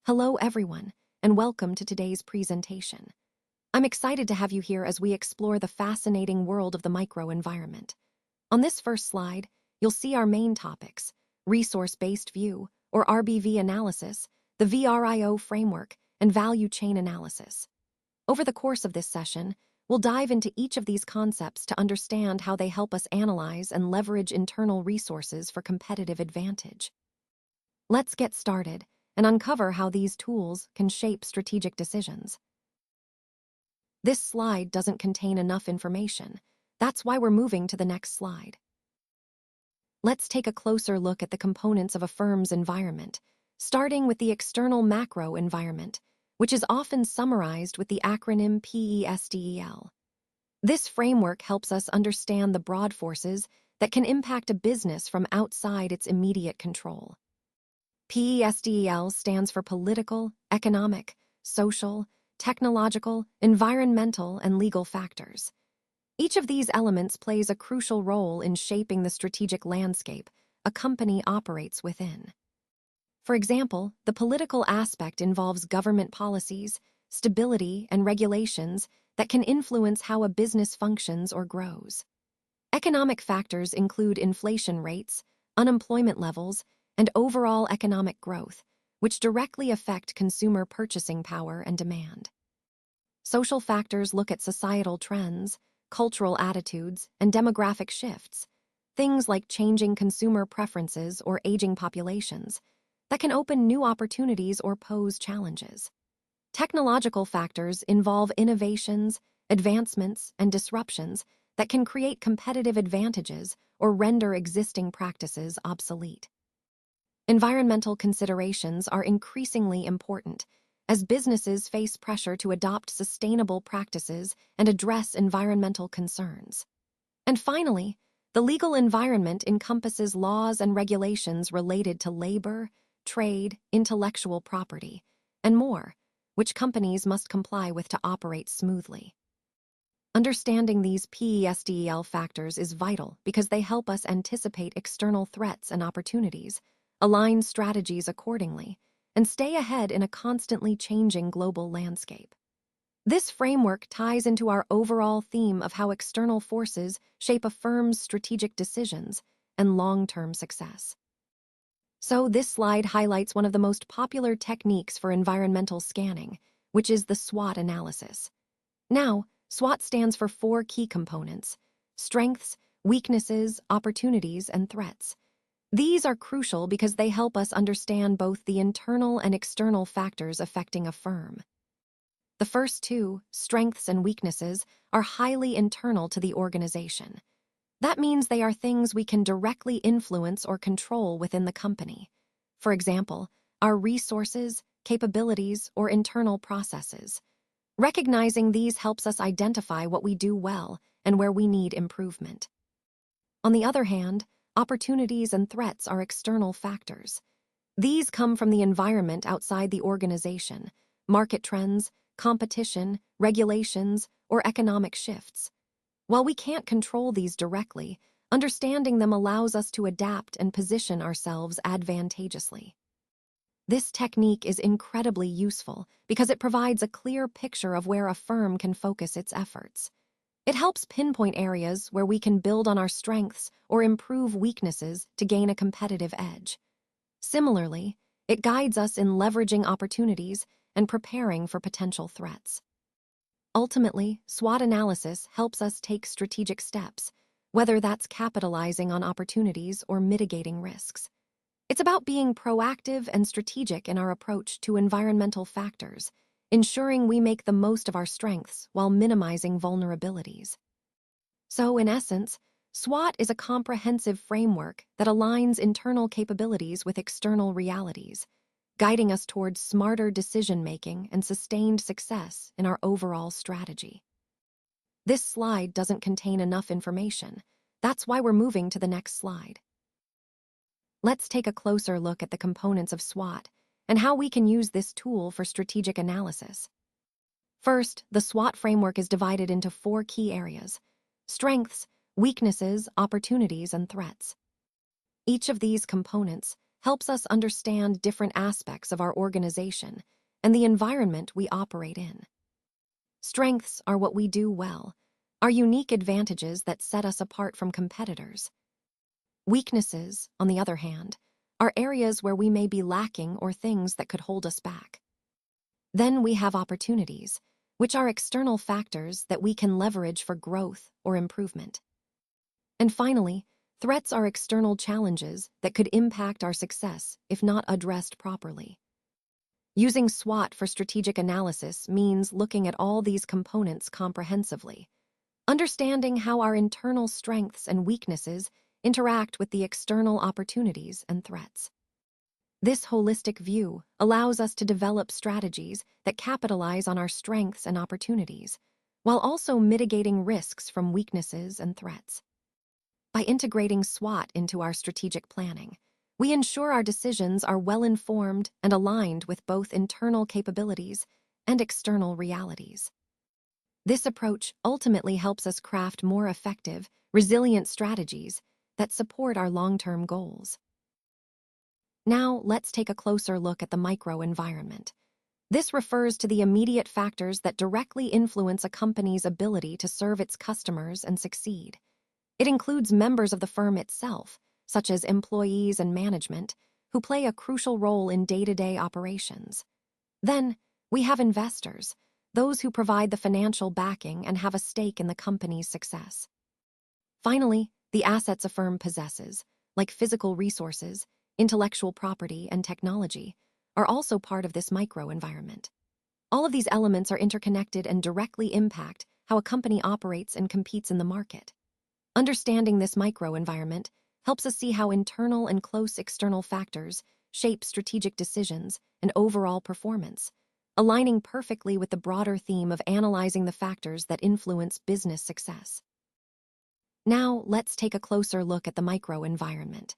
Hello, everyone, and welcome to today's presentation. I'm excited to have you here as we explore the fascinating world of the microenvironment. On this first slide, you'll see our main topics: resource-based view, or RBV analysis, the VRIO framework, and value chain analysis. Over the course of this session, we'll dive into each of these concepts to understand how they help us analyze and leverage internal resources for competitive advantage. Let's get started and uncover how these tools can shape strategic decisions. This slide doesn't contain enough information. That's why we're moving to the next slide. Let's take a closer look at the components of a firm's environment, starting with the external macro environment, which is often summarized with the acronym PESDEL. This framework helps us understand the broad forces that can impact a business from outside its immediate control. PESDEL stands for political, economic, social, technological, environmental, and legal factors. Each of these elements plays a crucial role in shaping the strategic landscape a company operates within. For example, the political aspect involves government policies, stability, and regulations that can influence how a business functions or grows. Economic factors include inflation rates, unemployment levels, and overall economic growth, which directly affect consumer purchasing power and demand. Social factors look at societal trends, cultural attitudes, and demographic shifts, things like changing consumer preferences or aging populations, that can open new opportunities or pose challenges. Technological factors involve innovations, advancements, and disruptions that can create competitive advantages or render existing practices obsolete. Environmental considerations are increasingly important as businesses face pressure to adopt sustainable practices and address environmental concerns. And finally, the legal environment encompasses laws and regulations related to labor, trade, intellectual property, and more, which companies must comply with to operate smoothly. Understanding these PESDEL factors is vital because they help us anticipate external threats and opportunities, align strategies accordingly, and stay ahead in a constantly changing global landscape. This framework ties into our overall theme of how external forces shape a firm's strategic decisions and long-term success. So this slide highlights one of the most popular techniques for environmental scanning, which is the SWOT analysis. Now, SWOT stands for 4 key components: strengths, weaknesses, opportunities, and threats. These are crucial because they help us understand both the internal and external factors affecting a firm. The first 2, strengths and weaknesses, are highly internal to the organization. That means they are things we can directly influence or control within the company. For example, our resources, capabilities, or internal processes. Recognizing these helps us identify what we do well and where we need improvement. On the other hand, opportunities and threats are external factors. These come from the environment outside the organization: market trends, competition, regulations, or economic shifts. While we can't control these directly, understanding them allows us to adapt and position ourselves advantageously. This technique is incredibly useful because it provides a clear picture of where a firm can focus its efforts. It helps pinpoint areas where we can build on our strengths or improve weaknesses to gain a competitive edge. Similarly, it guides us in leveraging opportunities and preparing for potential threats. Ultimately, SWOT analysis helps us take strategic steps, whether that's capitalizing on opportunities or mitigating risks. It's about being proactive and strategic in our approach to environmental factors, ensuring we make the most of our strengths while minimizing vulnerabilities. So, in essence, SWOT is a comprehensive framework that aligns internal capabilities with external realities, guiding us towards smarter decision-making and sustained success in our overall strategy. This slide doesn't contain enough information. That's why we're moving to the next slide. Let's take a closer look at the components of SWOT and how we can use this tool for strategic analysis. First, the SWOT framework is divided into 4 key areas: strengths, weaknesses, opportunities, and threats. Each of these components helps us understand different aspects of our organization and the environment we operate in. Strengths are what we do well, our unique advantages that set us apart from competitors. Weaknesses, on the other hand, are areas where we may be lacking or things that could hold us back. Then we have opportunities, which are external factors that we can leverage for growth or improvement. And finally, threats are external challenges that could impact our success if not addressed properly. Using SWOT for strategic analysis means looking at all these components comprehensively, understanding how our internal strengths and weaknesses interact with the external opportunities and threats. This holistic view allows us to develop strategies that capitalize on our strengths and opportunities, while also mitigating risks from weaknesses and threats. By integrating SWOT into our strategic planning, we ensure our decisions are well-informed and aligned with both internal capabilities and external realities. This approach ultimately helps us craft more effective, resilient strategies that support our long-term goals. Now, let's take a closer look at the microenvironment. This refers to the immediate factors that directly influence a company's ability to serve its customers and succeed. It includes members of the firm itself, such as employees and management, who play a crucial role in day-to-day operations. Then, we have investors, those who provide the financial backing and have a stake in the company's success. Finally, the assets a firm possesses, like physical resources, intellectual property, and technology, are also part of this microenvironment. All of these elements are interconnected and directly impact how a company operates and competes in the market. Understanding this microenvironment helps us see how internal and close external factors shape strategic decisions and overall performance, aligning perfectly with the broader theme of analyzing the factors that influence business success. Now, let's take a closer look at the microenvironment.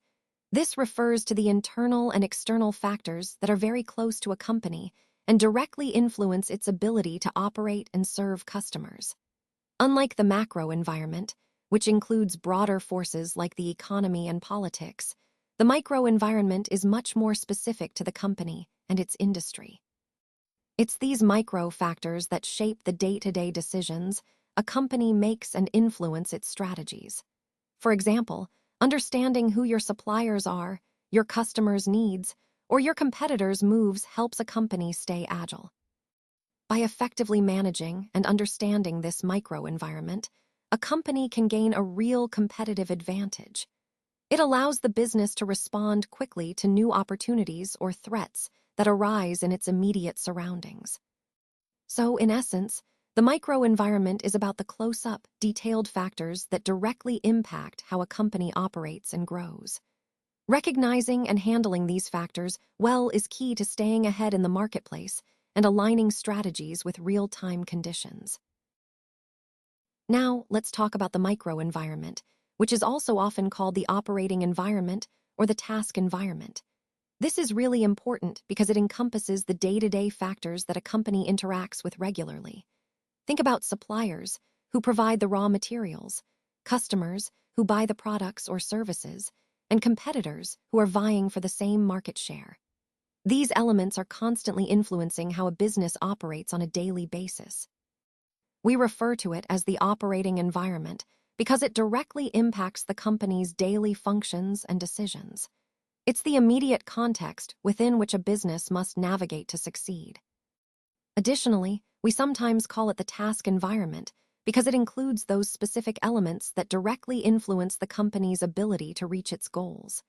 This refers to the internal and external factors that are very close to a company and directly influence its ability to operate and serve customers. Unlike the macro environment, which includes broader forces like the economy and politics, the microenvironment is much more specific to the company and its industry. It's these micro factors that shape the day-to-day decisions a company makes and influence its strategies. For example, understanding who your suppliers are, your customers' needs, or your competitors' moves helps a company stay agile. By effectively managing and understanding this microenvironment, a company can gain a real competitive advantage. It allows the business to respond quickly to new opportunities or threats that arise in its immediate surroundings. So, in essence, the microenvironment is about the close-up, detailed factors that directly impact how a company operates and grows. Recognizing and handling these factors well is key to staying ahead in the marketplace and aligning strategies with real-time conditions. Now, let's talk about the microenvironment, which is also often called the operating environment or the task environment. This is really important because it encompasses the day-to-day factors that a company interacts with regularly. Think about suppliers, who provide the raw materials, customers, who buy the products or services, and competitors, who are vying for the same market share. These elements are constantly influencing how a business operates on a daily basis. We refer to it as the operating environment because it directly impacts the company's daily functions and decisions. It's the immediate context within which a business must navigate to succeed. Additionally, we sometimes call it the task environment because it includes those specific elements that directly influence the company's ability to reach its goals.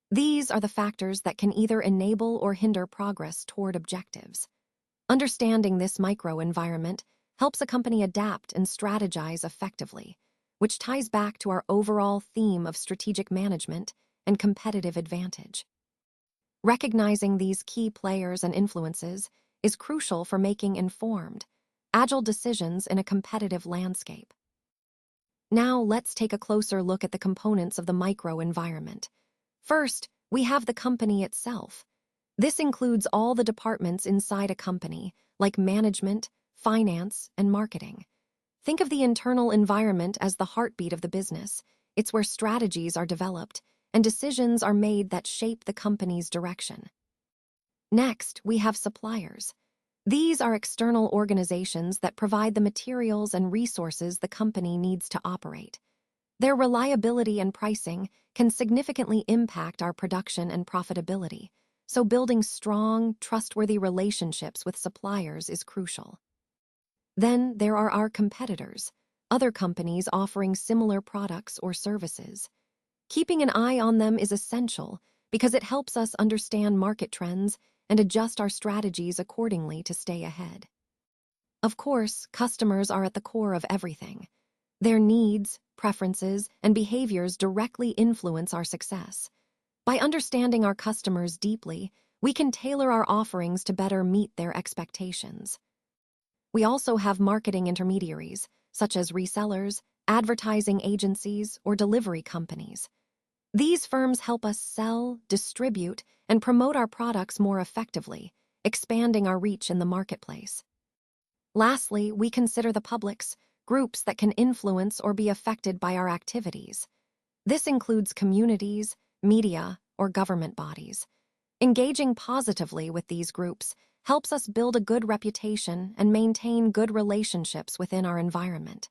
These are the factors that can either enable or hinder progress toward objectives. Understanding this microenvironment helps a company adapt and strategize effectively, which ties back to our overall theme of strategic management and competitive advantage. Recognizing these key players and influences is crucial for making informed, agile decisions in a competitive landscape. Now, let's take a closer look at the components of the microenvironment. First, we have the company itself. This includes all the departments inside a company, like management, finance, and marketing. Think of the internal environment as the heartbeat of the business. It's where strategies are developed and decisions are made that shape the company's direction. Next, we have suppliers. These are external organizations that provide the materials and resources the company needs to operate. Their reliability and pricing can significantly impact our production and profitability, so building strong, trustworthy relationships with suppliers is crucial. Then there are our competitors, other companies offering similar products or services. Keeping an eye on them is essential because it helps us understand market trends and adjust our strategies accordingly to stay ahead. Of course, customers are at the core of everything. Their needs, preferences, and behaviors directly influence our success. By understanding our customers deeply, we can tailor our offerings to better meet their expectations. We also have marketing intermediaries, such as resellers, advertising agencies, or delivery companies. These firms help us sell, distribute, and promote our products more effectively, expanding our reach in the marketplace. Lastly, we consider the publics, groups that can influence or be affected by our activities. This includes communities, media, or government bodies. Engaging positively with these groups helps us build a good reputation and maintain good relationships within our environment.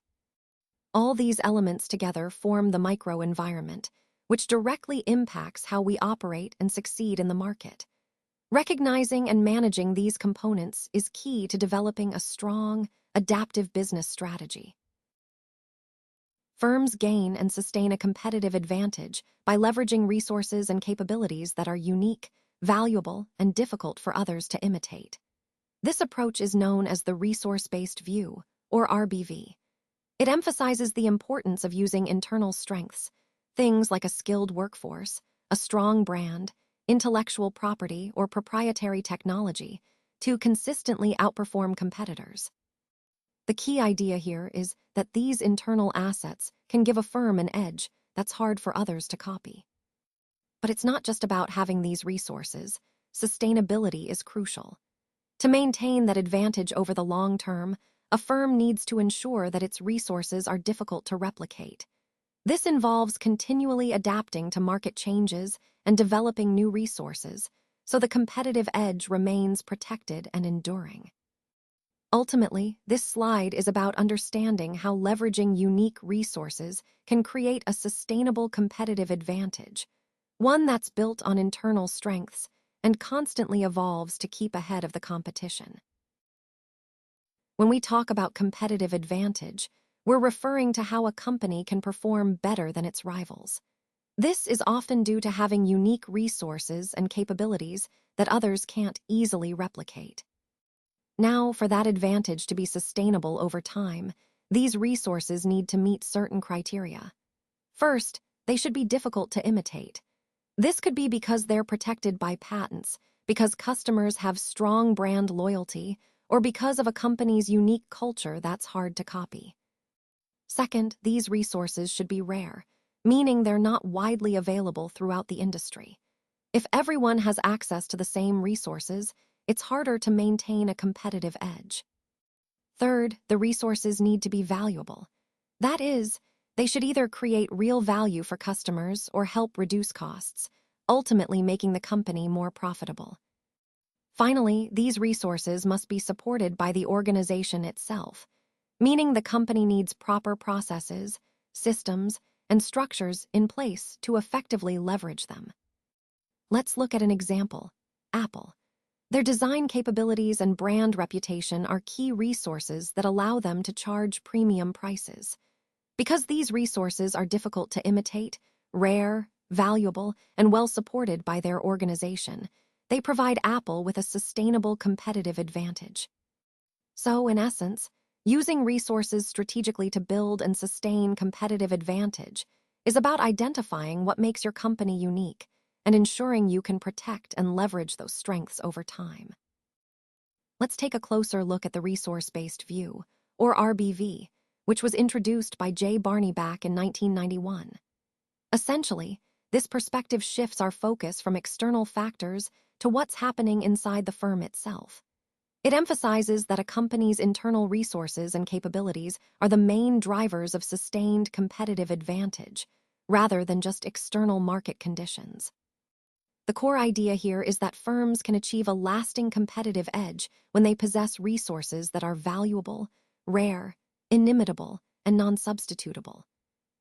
All these elements together form the microenvironment, which directly impacts how we operate and succeed in the market. Recognizing and managing these components is key to developing a strong, adaptive business strategy. Firms gain and sustain a competitive advantage by leveraging resources and capabilities that are unique, valuable, and difficult for others to imitate. This approach is known as the resource-based view, or RBV. It emphasizes the importance of using internal strengths, things like a skilled workforce, a strong brand, intellectual property, or proprietary technology, to consistently outperform competitors. The key idea here is that these internal assets can give a firm an edge that's hard for others to copy. But it's not just about having these resources. Sustainability is crucial. To maintain that advantage over the long term, a firm needs to ensure that its resources are difficult to replicate. This involves continually adapting to market changes and developing new resources, so the competitive edge remains protected and enduring. Ultimately, this slide is about understanding how leveraging unique resources can create a sustainable competitive advantage, one that's built on internal strengths and constantly evolves to keep ahead of the competition. When we talk about competitive advantage, we're referring to how a company can perform better than its rivals. This is often due to having unique resources and capabilities that others can't easily replicate. Now, for that advantage to be sustainable over time, these resources need to meet certain criteria. First, they should be difficult to imitate. This could be because they're protected by patents, because customers have strong brand loyalty, or because of a company's unique culture that's hard to copy. Second, these resources should be rare, meaning they're not widely available throughout the industry. If everyone has access to the same resources, it's harder to maintain a competitive edge. Third, the resources need to be valuable. That is, they should either create real value for customers or help reduce costs, ultimately making the company more profitable. Finally, these resources must be supported by the organization itself, meaning the company needs proper processes, systems, and structures in place to effectively leverage them. Let's look at an example: Apple. Their design capabilities and brand reputation are key resources that allow them to charge premium prices. Because these resources are difficult to imitate, rare, valuable, and well supported by their organization, they provide Apple with a sustainable competitive advantage. So, in essence, using resources strategically to build and sustain competitive advantage is about identifying what makes your company unique and ensuring you can protect and leverage those strengths over time. Let's take a closer look at the resource-based view, or RBV, which was introduced by J. Barney back in 1991. Essentially, this perspective shifts our focus from external factors to what's happening inside the firm itself. It emphasizes that a company's internal resources and capabilities are the main drivers of sustained competitive advantage, rather than just external market conditions. The core idea here is that firms can achieve a lasting competitive edge when they possess resources that are valuable, rare, inimitable, and non-substitutable.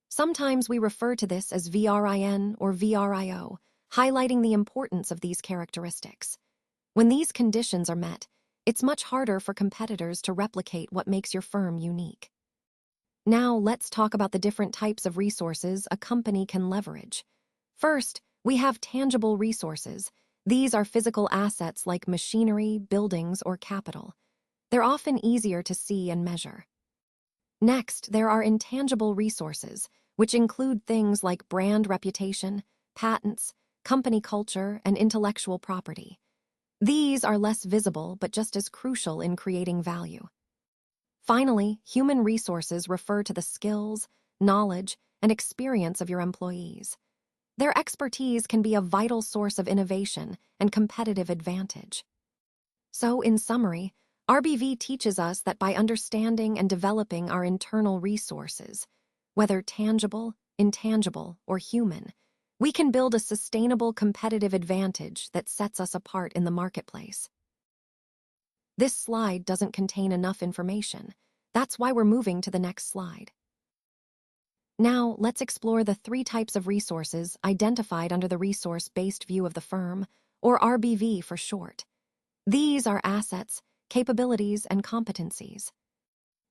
Sometimes we refer to this as VRIN or VRIO, highlighting the importance of these characteristics. When these conditions are met, it's much harder for competitors to replicate what makes your firm unique. Now, let's talk about the different types of resources a company can leverage. First, we have tangible resources. These are physical assets like machinery, buildings, or capital. They're often easier to see and measure. Next, there are intangible resources, which include things like brand reputation, patents, company culture, and intellectual property. These are less visible but just as crucial in creating value. Finally, human resources refer to the skills, knowledge, and experience of your employees. Their expertise can be a vital source of innovation and competitive advantage. So, in summary, RBV teaches us that by understanding and developing our internal resources, whether tangible, intangible, or human, we can build a sustainable competitive advantage that sets us apart in the marketplace. This slide doesn't contain enough information. That's why we're moving to the next slide. Now, let's explore the 3 types of resources identified under the resource-based view of the firm, or RBV for short. These are assets, capabilities, and competencies.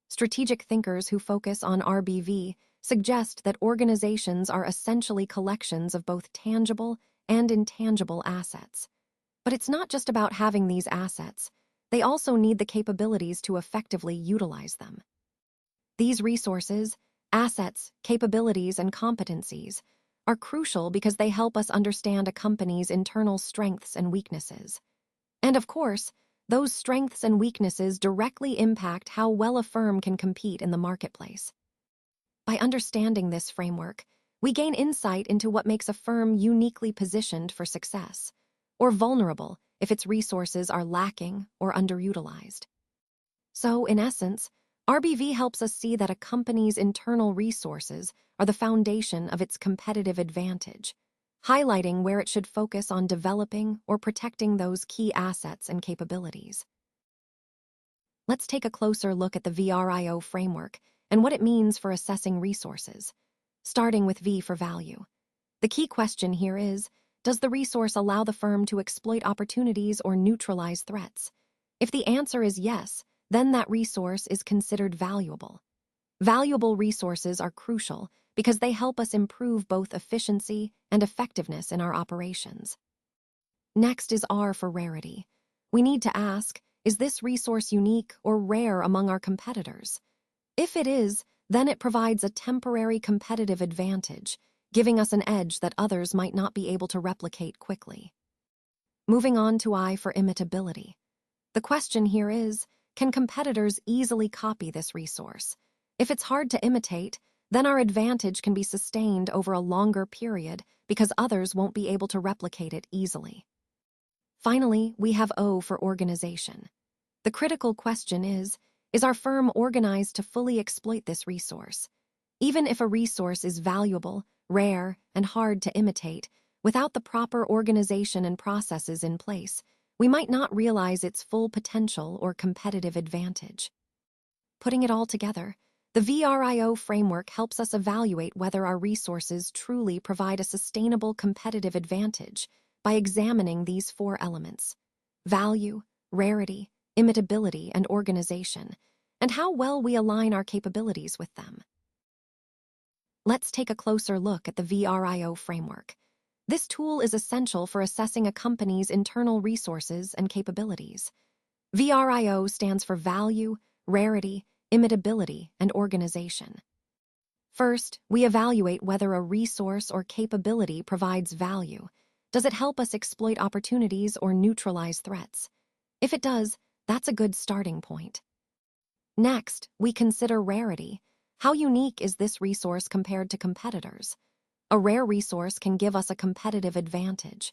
Strategic thinkers who focus on RBV suggest that organizations are essentially collections of both tangible and intangible assets. But it's not just about having these assets. They also need the capabilities to effectively utilize them. These resources, assets, capabilities, and competencies are crucial because they help us understand a company's internal strengths and weaknesses. And of course, those strengths and weaknesses directly impact how well a firm can compete in the marketplace. By understanding this framework, we gain insight into what makes a firm uniquely positioned for success, or vulnerable if its resources are lacking or underutilized. So, in essence, RBV helps us see that a company's internal resources are the foundation of its competitive advantage, highlighting where it should focus on developing or protecting those key assets and capabilities. Let's take a closer look at the VRIO framework and what it means for assessing resources, starting with V for value. The key question here is, does the resource allow the firm to exploit opportunities or neutralize threats? If the answer is yes, then that resource is considered valuable. Valuable resources are crucial because they help us improve both efficiency and effectiveness in our operations. Next is R for rarity. We need to ask, is this resource unique or rare among our competitors? If it is, then it provides a temporary competitive advantage, giving us an edge that others might not be able to replicate quickly. Moving on to I for imitability. The question here is, can competitors easily copy this resource? If it's hard to imitate, then our advantage can be sustained over a longer period because others won't be able to replicate it easily. Finally, we have O for organization. The critical question is our firm organized to fully exploit this resource? Even if a resource is valuable, rare, and hard to imitate, without the proper organization and processes in place, we might not realize its full potential or competitive advantage. Putting it all together, the VRIO framework helps us evaluate whether our resources truly provide a sustainable competitive advantage by examining these 4 elements: value, rarity, imitability, and organization, and how well we align our capabilities with them. Let's take a closer look at the VRIO framework. This tool is essential for assessing a company's internal resources and capabilities. VRIO stands for value, rarity, imitability, and organization. First, we evaluate whether a resource or capability provides value. Does it help us exploit opportunities or neutralize threats? If it does, that's a good starting point. Next, we consider rarity. How unique is this resource compared to competitors? A rare resource can give us a competitive advantage.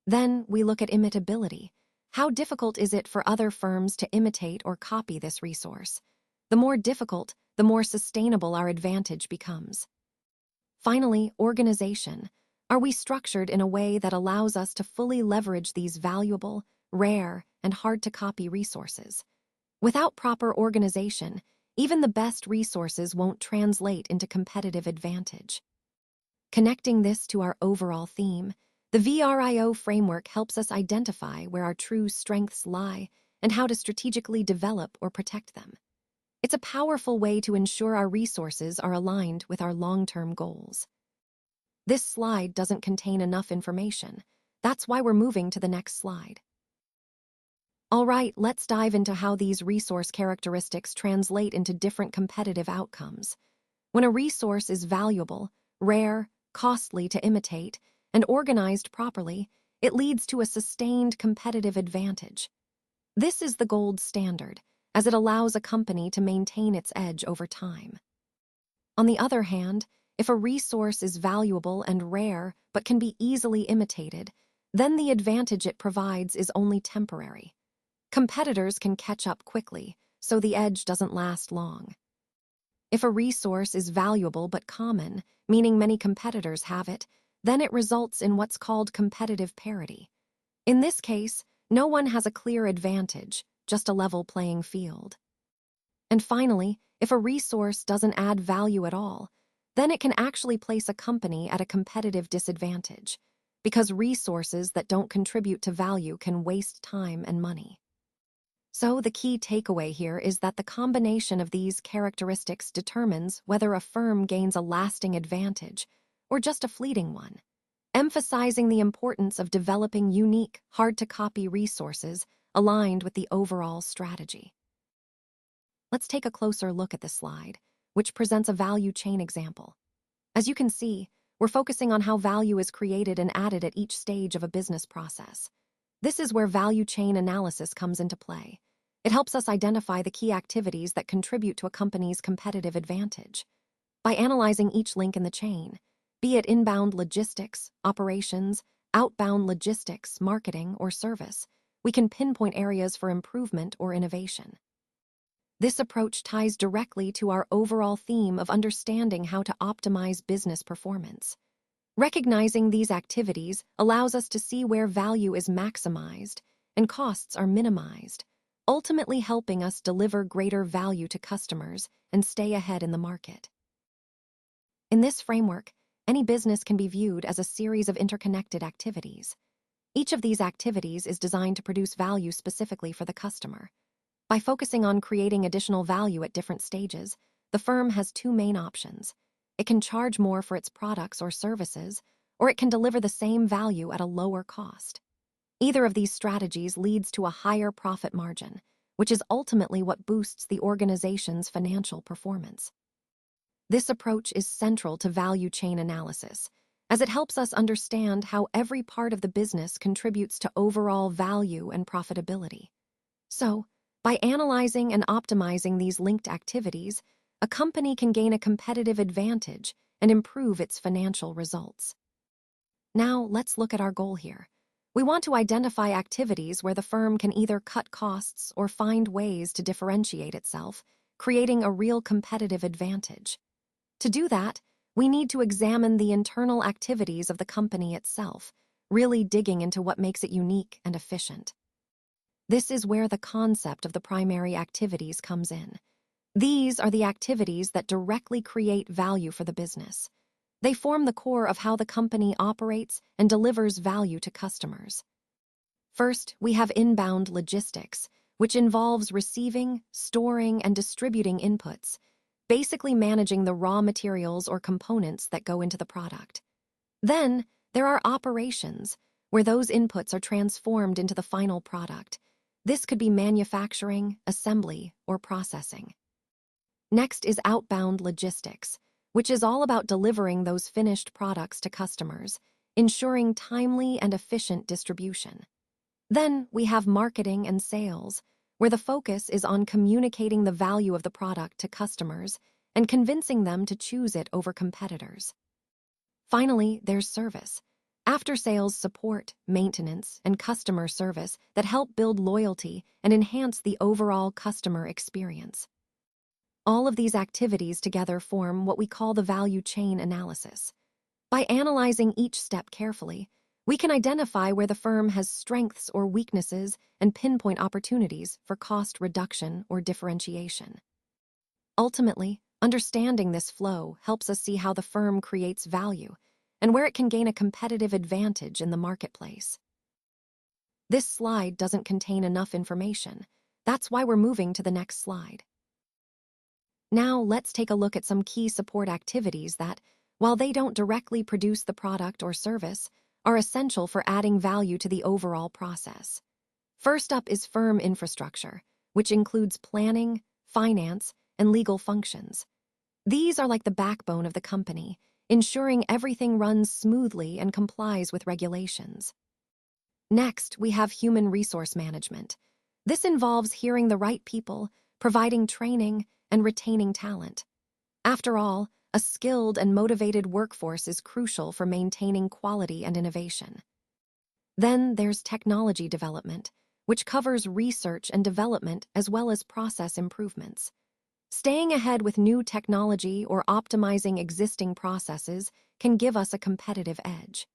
Then we look at imitability. How difficult is it for other firms to imitate or copy this resource? The more difficult, the more sustainable our advantage becomes. Finally, organization. Are we structured in a way that allows us to fully leverage these valuable, rare, and hard-to-copy resources? Without proper organization, even the best resources won't translate into competitive advantage. Connecting this to our overall theme, the VRIO framework helps us identify where our true strengths lie and how to strategically develop or protect them. It's a powerful way to ensure our resources are aligned with our long-term goals. This slide doesn't contain enough information. That's why we're moving to the next slide. All right, let's dive into how these resource characteristics translate into different competitive outcomes. When a resource is valuable, rare, costly to imitate, and organized properly, it leads to a sustained competitive advantage. This is the gold standard, as it allows a company to maintain its edge over time. On the other hand, if a resource is valuable and rare but can be easily imitated, then the advantage it provides is only temporary. Competitors can catch up quickly, so the edge doesn't last long. If a resource is valuable but common, meaning many competitors have it, then it results in what's called competitive parity. In this case, no one has a clear advantage, just a level playing field. And finally, if a resource doesn't add value at all, then it can actually place a company at a competitive disadvantage, because resources that don't contribute to value can waste time and money. So the key takeaway here is that the combination of these characteristics determines whether a firm gains a lasting advantage or just a fleeting one, emphasizing the importance of developing unique, hard-to-copy resources aligned with the overall strategy. Let's take a closer look at this slide, which presents a value chain example. As you can see, we're focusing on how value is created and added at each stage of a business process. This is where value chain analysis comes into play. It helps us identify the key activities that contribute to a company's competitive advantage. By analyzing each link in the chain, be it inbound logistics, operations, outbound logistics, marketing, or service, we can pinpoint areas for improvement or innovation. This approach ties directly to our overall theme of understanding how to optimize business performance. Recognizing these activities allows us to see where value is maximized and costs are minimized, ultimately helping us deliver greater value to customers and stay ahead in the market. In this framework, any business can be viewed as a series of interconnected activities. Each of these activities is designed to produce value specifically for the customer. By focusing on creating additional value at different stages, the firm has two main options. It can charge more for its products or services, or it can deliver the same value at a lower cost. Either of these strategies leads to a higher profit margin, which is ultimately what boosts the organization's financial performance. This approach is central to value chain analysis, as it helps us understand how every part of the business contributes to overall value and profitability. So, by analyzing and optimizing these linked activities, a company can gain a competitive advantage and improve its financial results. Now, let's look at our goal here. We want to identify activities where the firm can either cut costs or find ways to differentiate itself, creating a real competitive advantage. To do that, we need to examine the internal activities of the company itself, really digging into what makes it unique and efficient. This is where the concept of the primary activities comes in. These are the activities that directly create value for the business. They form the core of how the company operates and delivers value to customers. First, we have inbound logistics, which involves receiving, storing, and distributing inputs, basically managing the raw materials or components that go into the product. Then, there are operations, where those inputs are transformed into the final product. This could be manufacturing, assembly, or processing. Next is outbound logistics, which is all about delivering those finished products to customers, ensuring timely and efficient distribution. Then we have marketing and sales, where the focus is on communicating the value of the product to customers and convincing them to choose it over competitors. Finally, there's service, after-sales support, maintenance, and customer service that help build loyalty and enhance the overall customer experience. All of these activities together form what we call the value chain analysis. By analyzing each step carefully, we can identify where the firm has strengths or weaknesses and pinpoint opportunities for cost reduction or differentiation. Ultimately, understanding this flow helps us see how the firm creates value and where it can gain a competitive advantage in the marketplace. This slide doesn't contain enough information. That's why we're moving to the next slide. Now, let's take a look at some key support activities that, while they don't directly produce the product or service, are essential for adding value to the overall process. First up is firm infrastructure, which includes planning, finance, and legal functions. These are like the backbone of the company, ensuring everything runs smoothly and complies with regulations. Next, we have human resource management. This involves hearing the right people, providing training, and retaining talent. After all, a skilled and motivated workforce is crucial for maintaining quality and innovation. Then there's technology development, which covers research and development as well as process improvements. Staying ahead with new technology or optimizing existing processes can give us a competitive edge.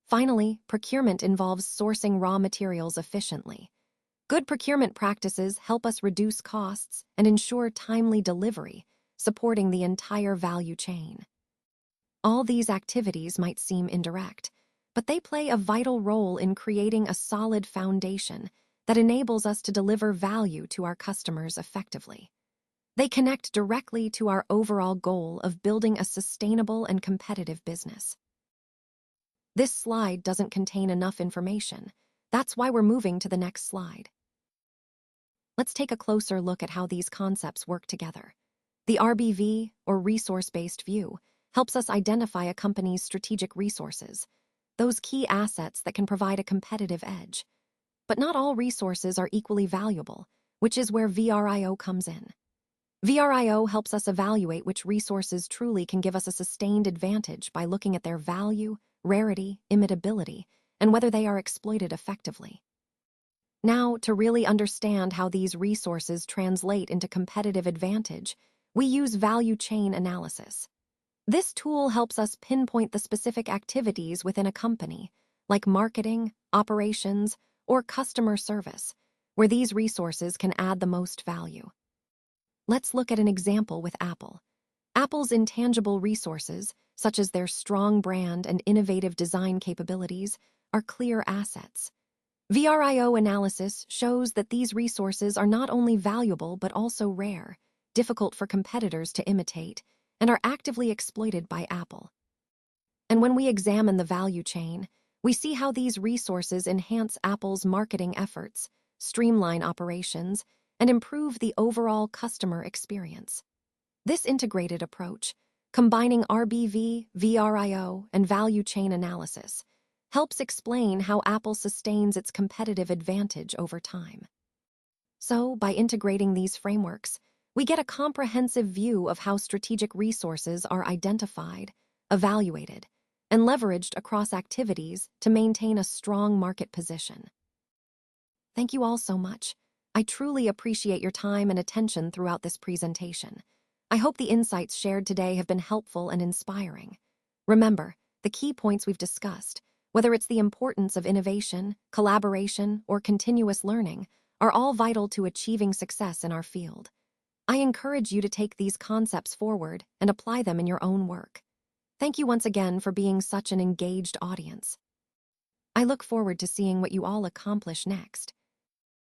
Finally, procurement involves sourcing raw materials efficiently. Good procurement practices help us reduce costs and ensure timely delivery, supporting the entire value chain. All these activities might seem indirect, but they play a vital role in creating a solid foundation that enables us to deliver value to our customers effectively. They connect directly to our overall goal of building a sustainable and competitive business. This slide doesn't contain enough information. That's why we're moving to the next slide. Let's take a closer look at how these concepts work together. The RBV, or resource-based view, helps us identify a company's strategic resources, those key assets that can provide a competitive edge. But not all resources are equally valuable, which is where VRIO comes in. VRIO helps us evaluate which resources truly can give us a sustained advantage by looking at their value, rarity, imitability, and whether they are exploited effectively. Now, to really understand how these resources translate into competitive advantage, we use value chain analysis. This tool helps us pinpoint the specific activities within a company, like marketing, operations, or customer service, where these resources can add the most value. Let's look at an example with Apple. Apple's intangible resources, such as their strong brand and innovative design capabilities, are clear assets. VRIO analysis shows that these resources are not only valuable but also rare, difficult for competitors to imitate, and are actively exploited by Apple. And when we examine the value chain, we see how these resources enhance Apple's marketing efforts, streamline operations, and improve the overall customer experience. This integrated approach, combining RBV, VRIO, and value chain analysis, helps explain how Apple sustains its competitive advantage over time. So, by integrating these frameworks, we get a comprehensive view of how strategic resources are identified, evaluated, and leveraged across activities to maintain a strong market position. Thank you all so much. I truly appreciate your time and attention throughout this presentation. I hope the insights shared today have been helpful and inspiring. Remember, the key points we've discussed, whether it's the importance of innovation, collaboration, or continuous learning, are all vital to achieving success in our field. I encourage you to take these concepts forward and apply them in your own work. Thank you once again for being such an engaged audience. I look forward to seeing what you all accomplish next.